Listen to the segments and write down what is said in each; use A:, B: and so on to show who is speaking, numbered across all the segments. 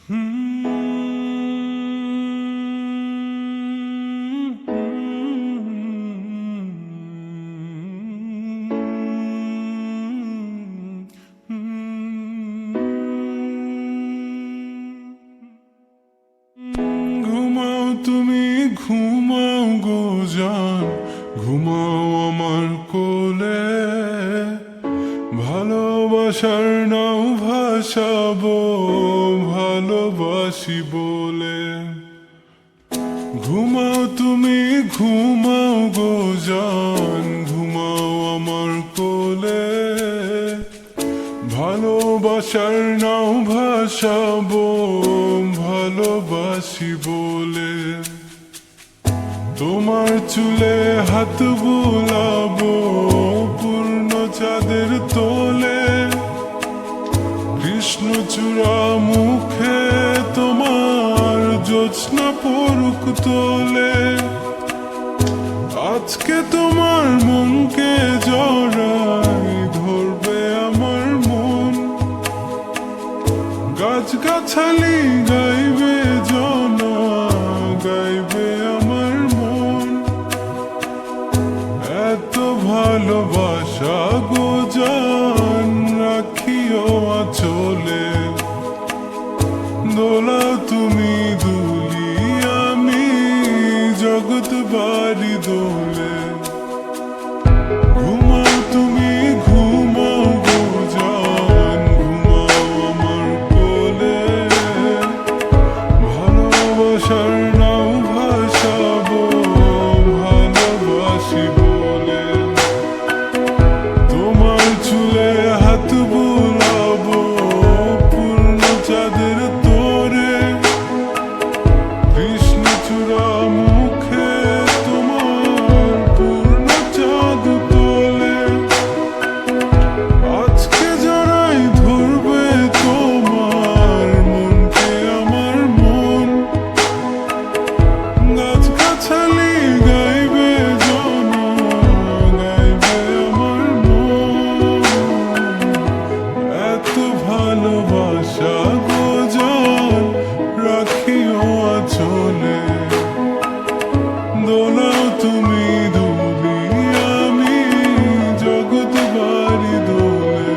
A: ঘুমাও তুমি ঘুমাও গো জান, ঘুমাও আমার কোলে। ভালোবাসার নাও ভাসাবো ভালোবাসি বলে। ঘুমাও তুমি ঘুমাও গো জান, ঘুমাও আমার কোলে। ভালোবাসার নাও ভাসাবো ভালোবাসি বলে। তোমার চুলে হাত বুলাবো পূর্ণ চাঁদের তোলে। কৃষ্ণচূড়া মুখে তোমার জ্যোৎস্না পড়ুক তোলে। আজকে তোমার মনকে জড়াই ধরবে আমার মন। গাছগাছালি গাইবে জনা, গাইবে আমার মন। এত ভালোবাসা গো জান রাখিও আঁচলে। দোলাও তুমি দুলি আমি জগৎ বাড়ি দোলে। ঘুমাও তুমি ঘুমাও গো জান, ঘুমাও আমার কোলে। ভালোবাসার নাও ভাসাবো ভালোবাসি বলে। তোমার চুলে হাত বুলাবো পূর্ণ চাঁদের তোরে। কৃষ্ণচূড়া মুখে তোমার পূর্ণ চাঁদ তোলে। আজকে জড়াই ধরবে তোমার মনকে আমার মন। গাছগাছালি গাইবে জনা, গাইবে আমার মন। এত ভালোবাসা গো জান রাখিও আঁচলে। দোলাও তুমি দুলি আমি জগৎ বাড়ি দোলে।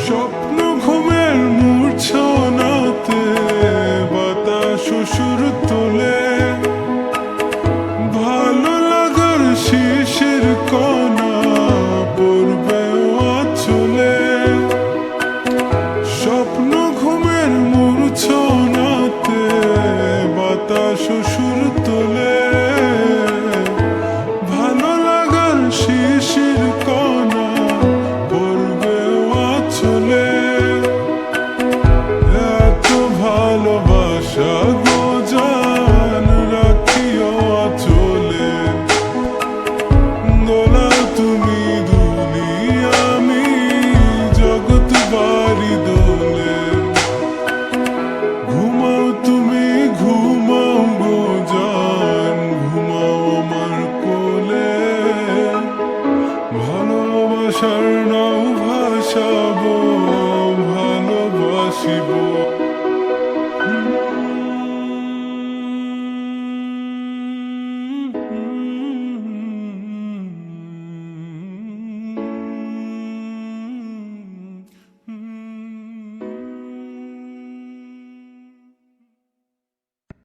A: স্বপ্ন ঘুমের মূর্ছনাতে বাতাস সুর তোলে। ভালো লাগার শিশির কণা পড়বে আঁচলে। স্বপ্ন ঘুমের মূর্ছনাতে বাতাস সুর তোলে। ভালো লাগার শিশির কণা পড়বে আঁচলে। এত ভালোবাসা গো জান রাখিও আঁচলে। দোলাও তুমি দুলি আমি জগৎ বাড়ি দোলে। ঘুমাও তুমি ঘুমাও গো জান, ঘুমাও আমার কোলে। ভালোবাসার নাও ভাসাবো ভালোবাসি বলে।